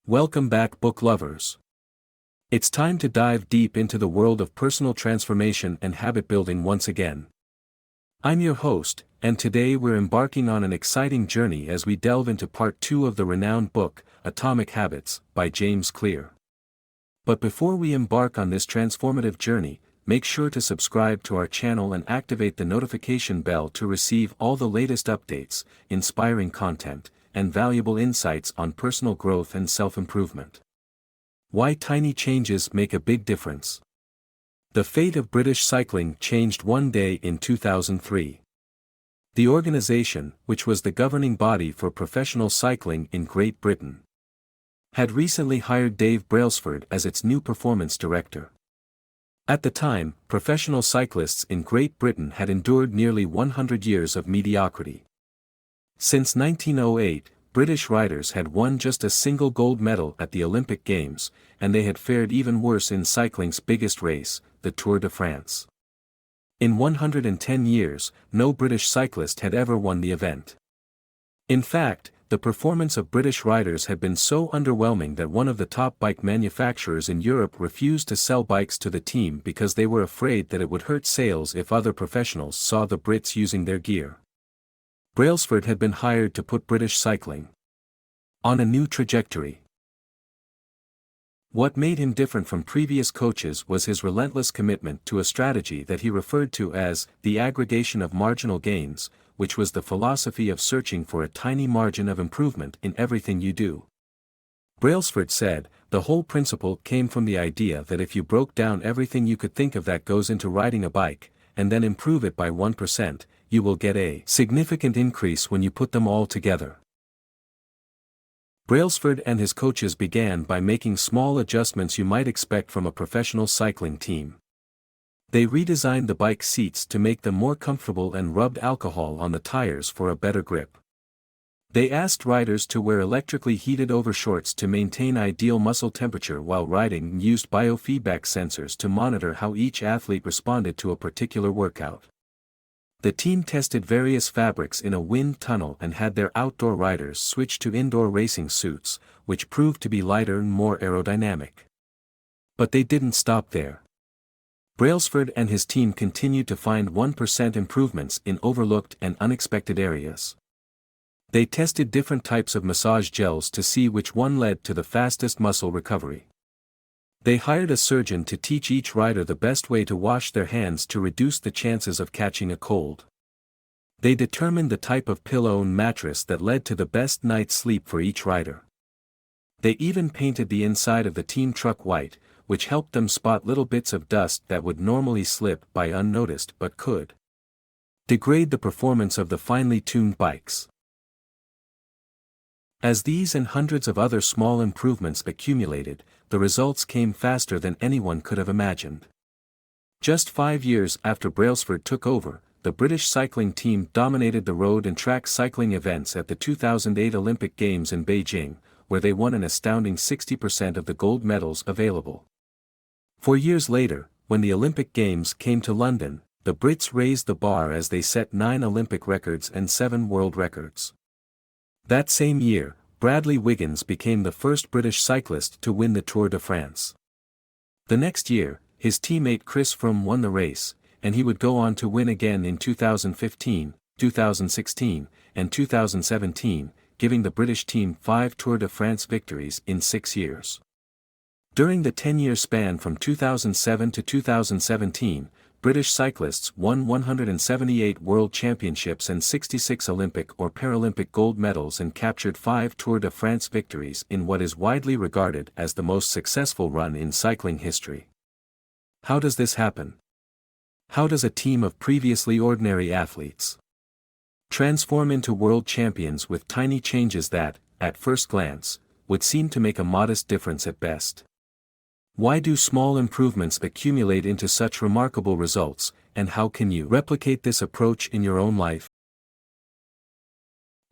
Welcome back, book lovers. It's time to dive deep into the world of personal transformation and habit building once again. I'm your host, and today we're embarking on an exciting journey as we delve into part 2 of the renowned book, Atomic Habits, by James Clear. But before we embark on this transformative journey, make sure to subscribe to our channel and activate the notification bell to receive all the latest updates, inspiring content, and valuable insights on personal growth and self-improvement. Why tiny changes make a big difference. The fate of British cycling changed one day in 2003. The organization, which was the governing body for professional cycling in Great Britain, had recently hired Dave Brailsford as its new performance director. At the time, professional cyclists in Great Britain had endured nearly 100 years of mediocrity. Since 1908, British riders had won just a single gold medal at the Olympic Games, and they had fared even worse in cycling's biggest race, the Tour de France. In 110 years, no British cyclist had ever won the event. In fact, the performance of British riders had been so underwhelming that one of the top bike manufacturers in Europe refused to sell bikes to the team because they were afraid that it would hurt sales if other professionals saw the Brits using their gear. Brailsford had been hired to put British cycling on a new trajectory. What made him different from previous coaches was his relentless commitment to a strategy that he referred to as the aggregation of marginal gains, which was the philosophy of searching for a tiny margin of improvement in everything you do. Brailsford said, the whole principle came from the idea that if you broke down everything you could think of that goes into riding a bike, and then improve it by 1%, you will get a significant increase when you put them all together. Brailsford and his coaches began by making small adjustments you might expect from a professional cycling team. They redesigned the bike seats to make them more comfortable and rubbed alcohol on the tires for a better grip. They asked riders to wear electrically heated overshorts to maintain ideal muscle temperature while riding and used biofeedback sensors to monitor how each athlete responded to a particular workout. The team tested various fabrics in a wind tunnel and had their outdoor riders switch to indoor racing suits, which proved to be lighter and more aerodynamic. But they didn't stop there. Brailsford and his team continued to find 1% improvements in overlooked and unexpected areas. They tested different types of massage gels to see which one led to the fastest muscle recovery. They hired a surgeon to teach each rider the best way to wash their hands to reduce the chances of catching a cold. They determined the type of pillow and mattress that led to the best night's sleep for each rider. They even painted the inside of the team truck white, which helped them spot little bits of dust that would normally slip by unnoticed but could degrade the performance of the finely tuned bikes. As these and hundreds of other small improvements accumulated, the results came faster than anyone could have imagined. Just 5 years after Brailsford took over, the British cycling team dominated the road and track cycling events at the 2008 Olympic Games in Beijing, where they won an astounding 60% of the gold medals available. 4 years later, when the Olympic Games came to London, the Brits raised the bar as they set 9 Olympic records and 7 world records. That same year, Bradley Wiggins became the first British cyclist to win the Tour de France. The next year, his teammate Chris Froome won the race, and he would go on to win again in 2015, 2016, and 2017, giving the British team 5 Tour de France victories in 6 years. During the 10-year span from 2007 to 2017, British cyclists won 178 World Championships and 66 Olympic or Paralympic gold medals and captured 5 Tour de France victories in what is widely regarded as the most successful run in cycling history. How does this happen? How does a team of previously ordinary athletes transform into world champions with tiny changes that, at first glance, would seem to make a modest difference at best? Why do small improvements accumulate into such remarkable results, and how can you replicate this approach in your own life?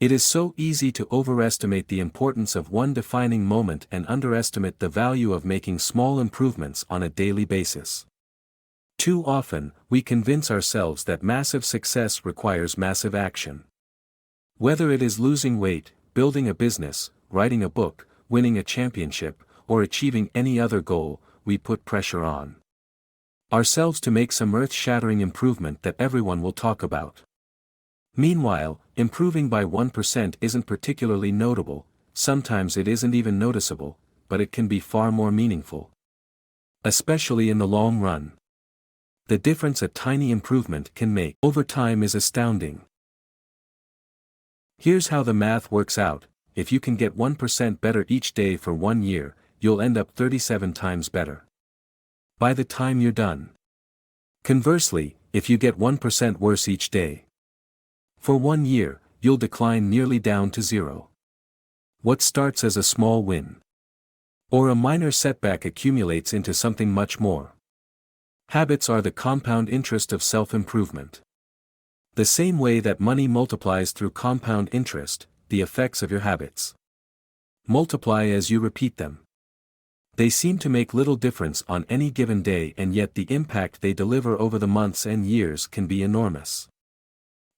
It is so easy to overestimate the importance of one defining moment and underestimate the value of making small improvements on a daily basis. Too often, we convince ourselves that massive success requires massive action. Whether it is losing weight, building a business, writing a book, winning a championship, or achieving any other goal, we put pressure on ourselves to make some earth-shattering improvement that everyone will talk about. Meanwhile, improving by 1% isn't particularly notable, sometimes it isn't even noticeable, but it can be far more meaningful. Especially in the long run. The difference a tiny improvement can make over time is astounding. Here's how the math works out: if you can get 1% better each day for 1 year, you'll end up 37 times better by the time you're done. Conversely, if you get 1% worse each day for 1 year, you'll decline nearly down to zero. What starts as a small win or a minor setback accumulates into something much more. Habits are the compound interest of self-improvement. The same way that money multiplies through compound interest, the effects of your habits multiply as you repeat them. They seem to make little difference on any given day, and yet the impact they deliver over the months and years can be enormous.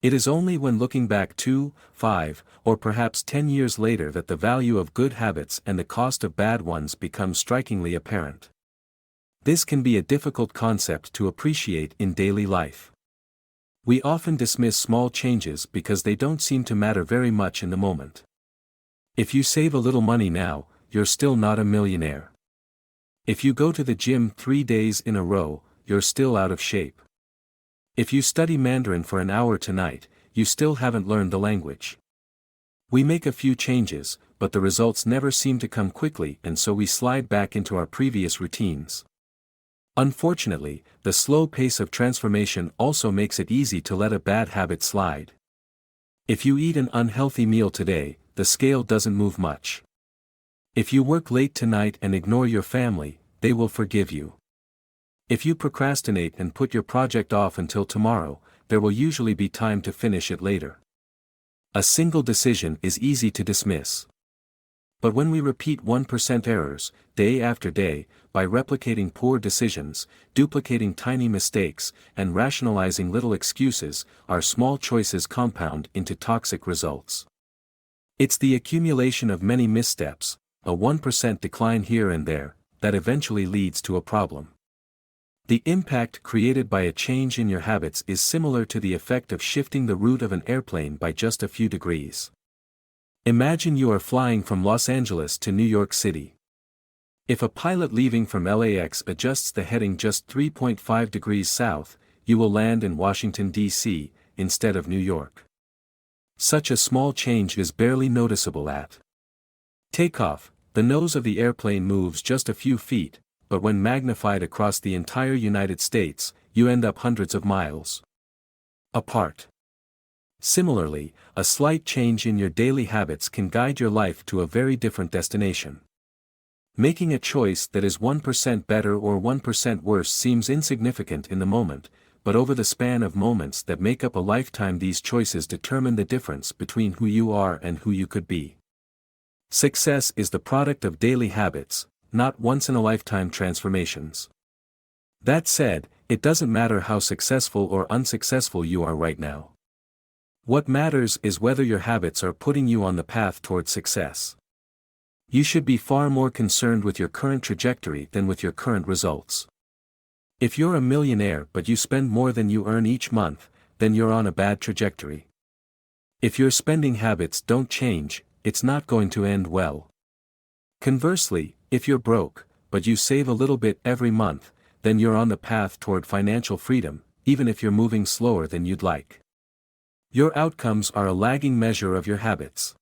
It is only when looking back 2, 5, or perhaps 10 years later that the value of good habits and the cost of bad ones become strikingly apparent. This can be a difficult concept to appreciate in daily life. We often dismiss small changes because they don't seem to matter very much in the moment. If you save a little money now, you're still not a millionaire. If you go to the gym 3 days in a row, you're still out of shape. If you study Mandarin for an hour tonight, you still haven't learned the language. We make a few changes, but the results never seem to come quickly, and so we slide back into our previous routines. Unfortunately, the slow pace of transformation also makes it easy to let a bad habit slide. If you eat an unhealthy meal today, the scale doesn't move much. If you work late tonight and ignore your family, they will forgive you. If you procrastinate and put your project off until tomorrow, there will usually be time to finish it later. A single decision is easy to dismiss. But when we repeat 1% errors, day after day, by replicating poor decisions, duplicating tiny mistakes, and rationalizing little excuses, our small choices compound into toxic results. It's the accumulation of many missteps, a 1% decline here and there, that eventually leads to a problem. The impact created by a change in your habits is similar to the effect of shifting the route of an airplane by just a few degrees. Imagine you are flying from Los Angeles to New York City. If a pilot leaving from LAX adjusts the heading just 3.5 degrees south, you will land in Washington, D.C., instead of New York. Such a small change is barely noticeable at takeoff. The nose of the airplane moves just a few feet, but when magnified across the entire United States, you end up hundreds of miles apart. Similarly, a slight change in your daily habits can guide your life to a very different destination. Making a choice that is 1% better or 1% worse seems insignificant in the moment, but over the span of moments that make up a lifetime, these choices determine the difference between who you are and who you could be. Success is the product of daily habits, not once-in-a-lifetime transformations. That said, it doesn't matter how successful or unsuccessful you are right now. What matters is whether your habits are putting you on the path toward success. You should be far more concerned with your current trajectory than with your current results. If you're a millionaire but you spend more than you earn each month, then you're on a bad trajectory. If your spending habits don't change, it's not going to end well. Conversely, if you're broke, but you save a little bit every month, then you're on the path toward financial freedom, even if you're moving slower than you'd like. Your outcomes are a lagging measure of your habits.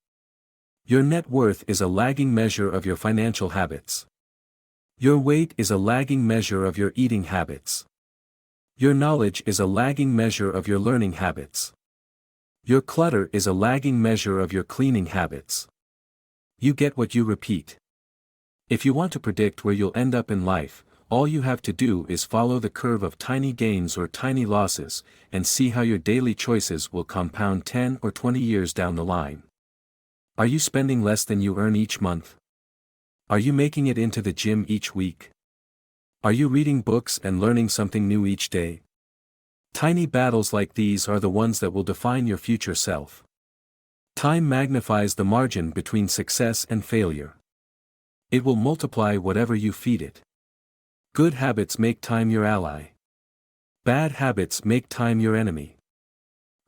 Your net worth is a lagging measure of your financial habits. Your weight is a lagging measure of your eating habits. Your knowledge is a lagging measure of your learning habits. Your clutter is a lagging measure of your cleaning habits. You get what you repeat. If you want to predict where you'll end up in life, all you have to do is follow the curve of tiny gains or tiny losses, and see how your daily choices will compound 10 or 20 years down the line. Are you spending less than you earn each month? Are you making it into the gym each week? Are you reading books and learning something new each day? Tiny battles like these are the ones that will define your future self. Time magnifies the margin between success and failure. It will multiply whatever you feed it. Good habits make time your ally. Bad habits make time your enemy.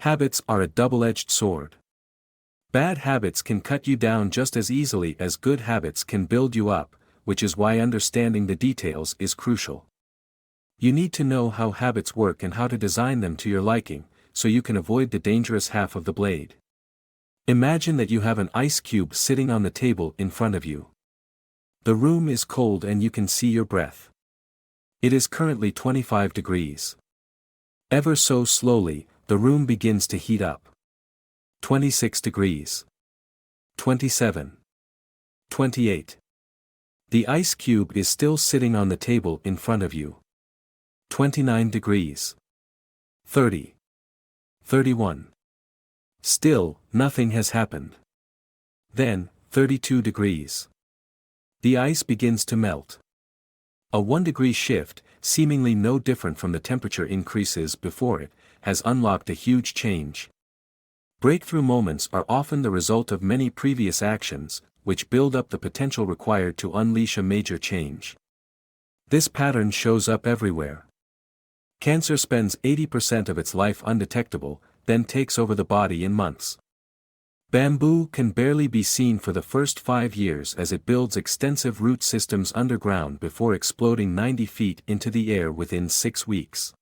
Habits are a double-edged sword. Bad habits can cut you down just as easily as good habits can build you up, which is why understanding the details is crucial. You need to know how habits work and how to design them to your liking, so you can avoid the dangerous half of the blade. Imagine that you have an ice cube sitting on the table in front of you. The room is cold and you can see your breath. It is currently 25 degrees. Ever so slowly, the room begins to heat up. 26 degrees. 27. 28. The ice cube is still sitting on the table in front of you. 29 degrees. 30. 31. Still, nothing has happened. Then, 32 degrees. The ice begins to melt. A 1-degree shift, seemingly no different from the temperature increases before it, has unlocked a huge change. Breakthrough moments are often the result of many previous actions, which build up the potential required to unleash a major change. This pattern shows up everywhere. Cancer spends 80% of its life undetectable, then takes over the body in months. Bamboo can barely be seen for the first 5 years as it builds extensive root systems underground before exploding 90 feet into the air within 6 weeks.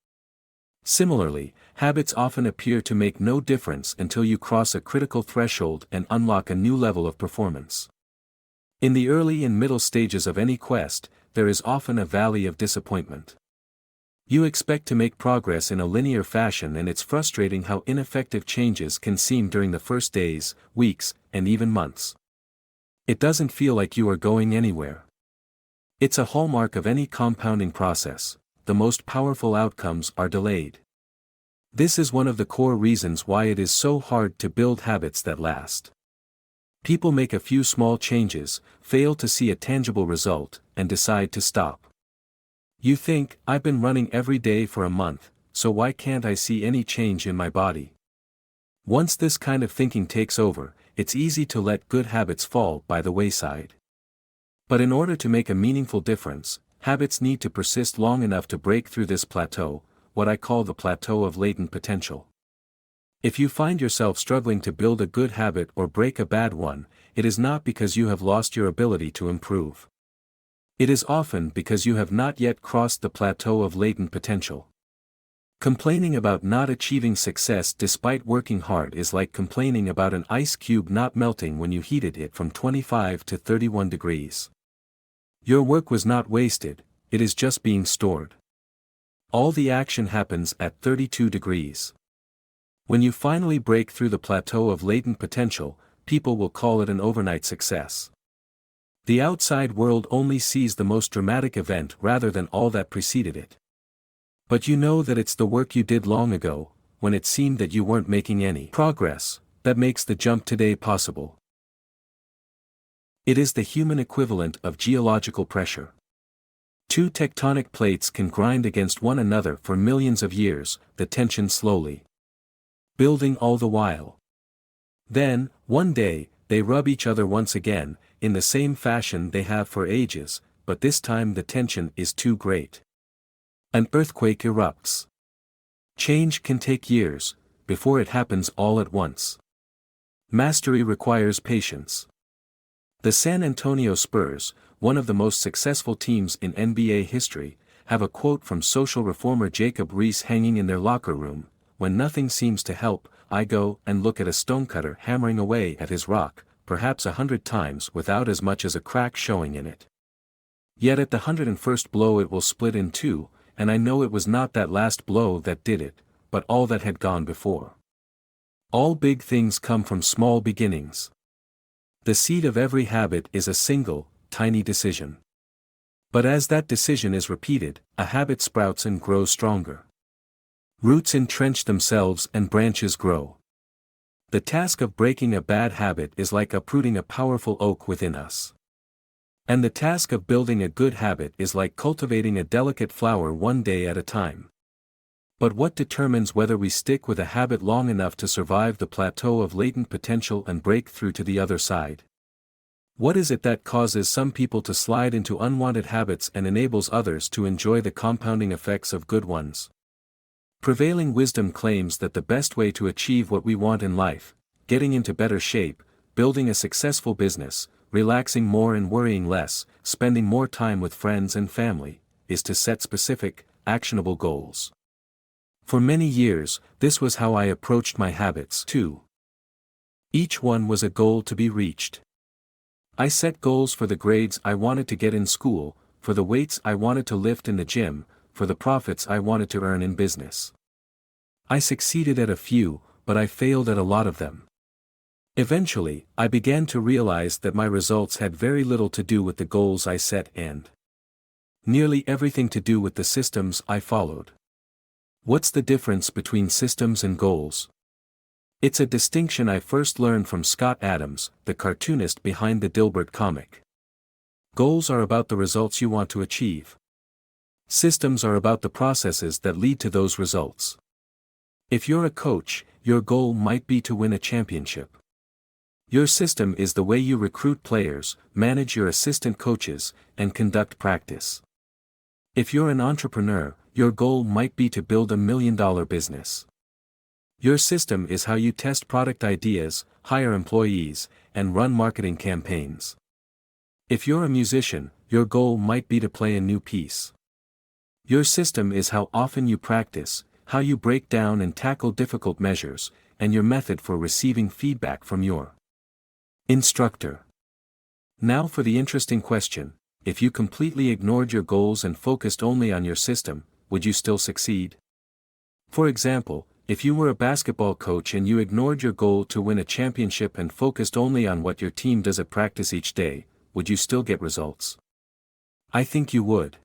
Similarly, habits often appear to make no difference until you cross a critical threshold and unlock a new level of performance. In the early and middle stages of any quest, there is often a valley of disappointment. You expect to make progress in a linear fashion, and it's frustrating how ineffective changes can seem during the first days, weeks, and even months. It doesn't feel like you are going anywhere. It's a hallmark of any compounding process. The most powerful outcomes are delayed. This is one of the core reasons why it is so hard to build habits that last. People make a few small changes, fail to see a tangible result, and decide to stop. You think, I've been running every day for a month, so why can't I see any change in my body? Once this kind of thinking takes over, it's easy to let good habits fall by the wayside. But in order to make a meaningful difference, habits need to persist long enough to break through this plateau, what I call the plateau of latent potential. If you find yourself struggling to build a good habit or break a bad one, it is not because you have lost your ability to improve. It is often because you have not yet crossed the plateau of latent potential. Complaining about not achieving success despite working hard is like complaining about an ice cube not melting when you heated it from 25 to 31 degrees. Your work was not wasted, it is just being stored. All the action happens at 32 degrees. When you finally break through the plateau of latent potential, people will call it an overnight success. The outside world only sees the most dramatic event rather than all that preceded it. But you know that it's the work you did long ago, when it seemed that you weren't making any progress, that makes the jump today possible. It is the human equivalent of geological pressure. 2 tectonic plates can grind against one another for millions of years, the tension slowly building all the while. Then, one day, they rub each other once again, in the same fashion they have for ages, but this time the tension is too great. An earthquake erupts. Change can take years, before it happens all at once. Mastery requires patience. The San Antonio Spurs, one of the most successful teams in NBA history, have a quote from social reformer Jacob Riis hanging in their locker room: "When nothing seems to help, I go and look at a stonecutter hammering away at his rock, perhaps 100 times without as much as a crack showing in it. Yet at the 101st blow it will split in two, and I know it was not that last blow that did it, but all that had gone before." All big things come from small beginnings. The seed of every habit is a single, tiny decision. But as that decision is repeated, a habit sprouts and grows stronger. Roots entrench themselves and branches grow. The task of breaking a bad habit is like uprooting a powerful oak within us. And the task of building a good habit is like cultivating a delicate flower one day at a time. But what determines whether we stick with a habit long enough to survive the plateau of latent potential and break through to the other side? What is it that causes some people to slide into unwanted habits and enables others to enjoy the compounding effects of good ones? Prevailing wisdom claims that the best way to achieve what we want in life, getting into better shape, building a successful business, relaxing more and worrying less, spending more time with friends and family, is to set specific, actionable goals. For many years, this was how I approached my habits too. Each one was a goal to be reached. I set goals for the grades I wanted to get in school, for the weights I wanted to lift in the gym, for the profits I wanted to earn in business. I succeeded at a few, but I failed at a lot of them. Eventually, I began to realize that my results had very little to do with the goals I set and nearly everything to do with the systems I followed. What's the difference between systems and goals? It's a distinction I first learned from Scott Adams, the cartoonist behind the Dilbert comic. Goals are about the results you want to achieve. Systems are about the processes that lead to those results. If you're a coach, your goal might be to win a championship. Your system is the way you recruit players, manage your assistant coaches, and conduct practice. If you're an entrepreneur, your goal might be to build $1 million business. Your system is how you test product ideas, hire employees, and run marketing campaigns. If you're a musician, your goal might be to play a new piece. Your system is how often you practice, how you break down and tackle difficult measures, and your method for receiving feedback from your instructor. Now for the interesting question: if you completely ignored your goals and focused only on your system, would you still succeed? For example, if you were a basketball coach and you ignored your goal to win a championship and focused only on what your team does at practice each day, would you still get results? I think you would.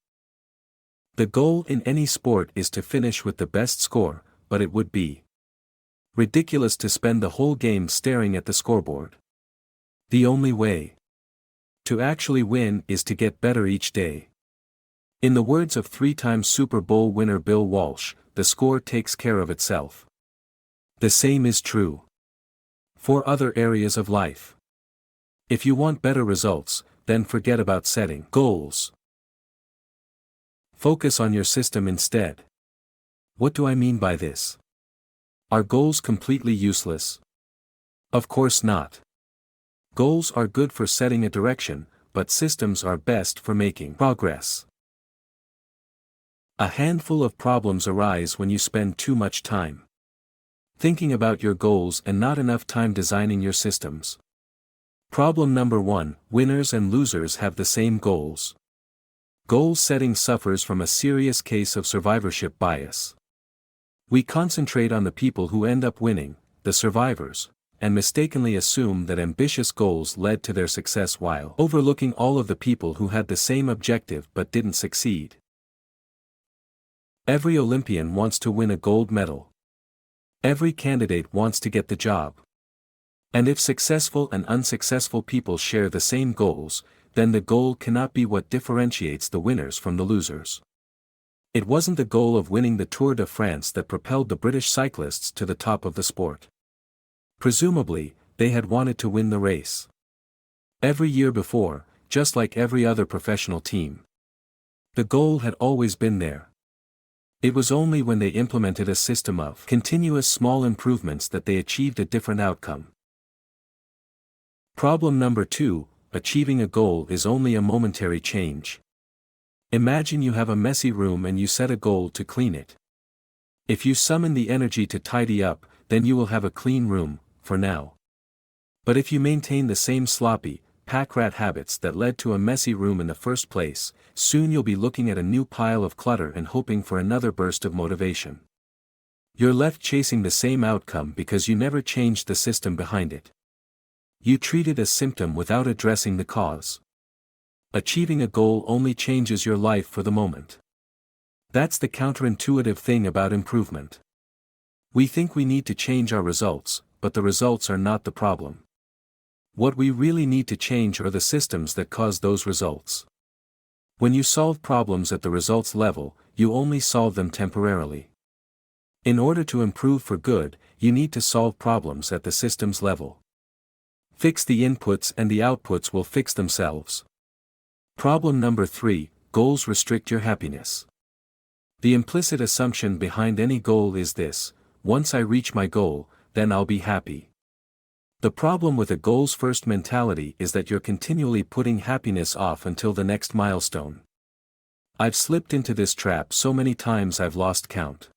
The goal in any sport is to finish with the best score, but it would be ridiculous to spend the whole game staring at the scoreboard. The only way to actually win is to get better each day. In the words of 3-time Super Bowl winner Bill Walsh, the score takes care of itself. The same is true for other areas of life. If you want better results, then forget about setting goals. Focus on your system instead. What do I mean by this? Are goals completely useless? Of course not. Goals are good for setting a direction, but systems are best for making progress. A handful of problems arise when you spend too much time thinking about your goals and not enough time designing your systems. Problem number 1: winners and losers have the same goals. Goal setting suffers from a serious case of survivorship bias. We concentrate on the people who end up winning, the survivors, and mistakenly assume that ambitious goals led to their success while overlooking all of the people who had the same objective but didn't succeed. Every Olympian wants to win a gold medal. Every candidate wants to get the job. And if successful and unsuccessful people share the same goals, then the goal cannot be what differentiates the winners from the losers. It wasn't the goal of winning the Tour de France that propelled the British cyclists to the top of the sport. Presumably, they had wanted to win the race every year before, just like every other professional team. The goal had always been there. It was only when they implemented a system of continuous small improvements that they achieved a different outcome. Problem number 2: achieving a goal is only a momentary change. Imagine you have a messy room and you set a goal to clean it. If you summon the energy to tidy up, then you will have a clean room, for now. But if you maintain the same sloppy, pack-rat habits that led to a messy room in the first place, soon you'll be looking at a new pile of clutter and hoping for another burst of motivation. You're left chasing the same outcome because you never changed the system behind it. You treated a symptom without addressing the cause. Achieving a goal only changes your life for the moment. That's the counterintuitive thing about improvement. We think we need to change our results, but the results are not the problem. What we really need to change are the systems that cause those results. When you solve problems at the results level, you only solve them temporarily. In order to improve for good, you need to solve problems at the systems level. Fix the inputs and the outputs will fix themselves. Problem number 3, goals restrict your happiness. The implicit assumption behind any goal is this: once I reach my goal, then I'll be happy. The problem with a goals-first mentality is that you're continually putting happiness off until the next milestone. I've slipped into this trap so many times I've lost count.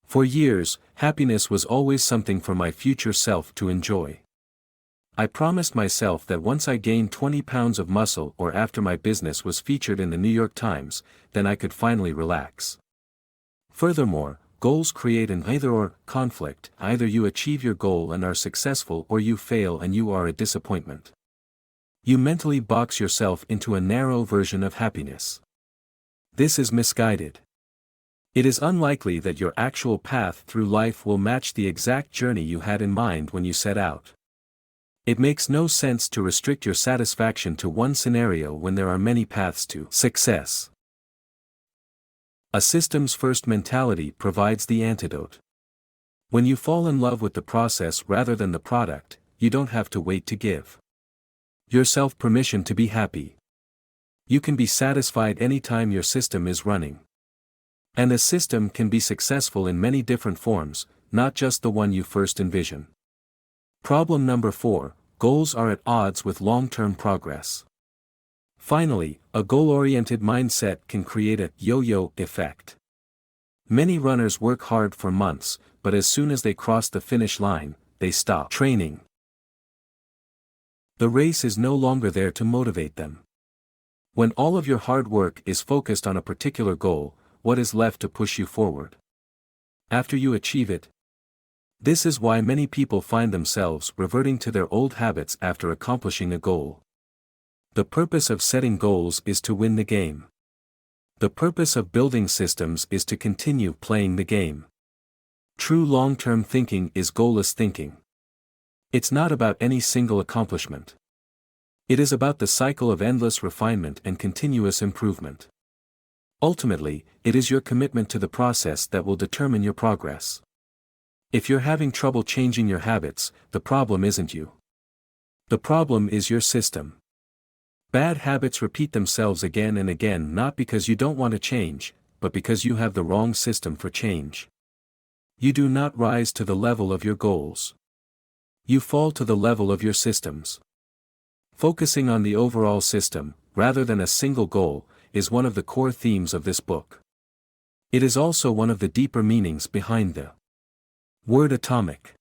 For years, happiness was always something for my future self to enjoy. I promised myself that once I gained 20 pounds of muscle or after my business was featured in the New York Times, then I could finally relax. Furthermore, goals create an either-or conflict: either you achieve your goal and are successful, or you fail and you are a disappointment. You mentally box yourself into a narrow version of happiness. This is misguided. It is unlikely that your actual path through life will match the exact journey you had in mind when you set out. It makes no sense to restrict your satisfaction to one scenario when there are many paths to success. A systems-first mentality provides the antidote. When you fall in love with the process rather than the product, you don't have to wait to give yourself permission to be happy. You can be satisfied anytime your system is running. And a system can be successful in many different forms, not just the one you first envision. Problem number 4, goals are at odds with long-term progress. Finally, a goal-oriented mindset can create a yo-yo effect. Many runners work hard for months, but as soon as they cross the finish line, they stop training. The race is no longer there to motivate them. When all of your hard work is focused on a particular goal, what is left to push you forward after you achieve it? This is why many people find themselves reverting to their old habits after accomplishing a goal. The purpose of setting goals is to win the game. The purpose of building systems is to continue playing the game. True long-term thinking is goalless thinking. It's not about any single accomplishment. It is about the cycle of endless refinement and continuous improvement. Ultimately, it is your commitment to the process that will determine your progress. If you're having trouble changing your habits, the problem isn't you. The problem is your system. Bad habits repeat themselves again and again, not because you don't want to change, but because you have the wrong system for change. You do not rise to the level of your goals. You fall to the level of your systems. Focusing on the overall system, rather than a single goal, is one of the core themes of this book. It is also one of the deeper meanings behind the word atomic.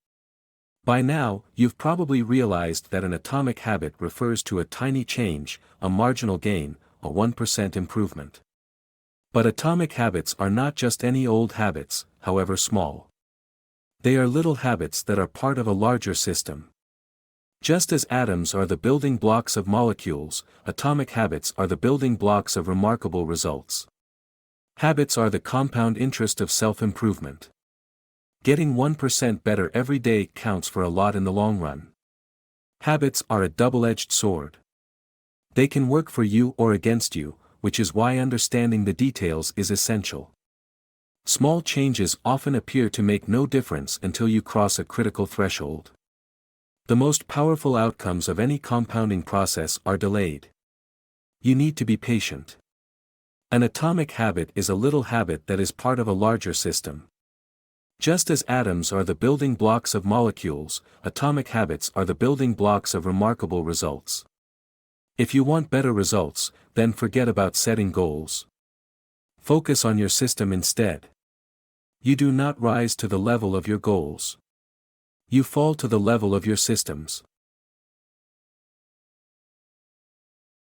By now, you've probably realized that an atomic habit refers to a tiny change, a marginal gain, a 1% improvement. But atomic habits are not just any old habits, however small. They are little habits that are part of a larger system. Just as atoms are the building blocks of molecules, atomic habits are the building blocks of remarkable results. Habits are the compound interest of self-improvement. Getting 1% better every day counts for a lot in the long run. Habits are a double-edged sword. They can work for you or against you, which is why understanding the details is essential. Small changes often appear to make no difference until you cross a critical threshold. The most powerful outcomes of any compounding process are delayed. You need to be patient. An atomic habit is a little habit that is part of a larger system. Just as atoms are the building blocks of molecules, atomic habits are the building blocks of remarkable results. If you want better results, then forget about setting goals. Focus on your system instead. You do not rise to the level of your goals. You fall to the level of your systems.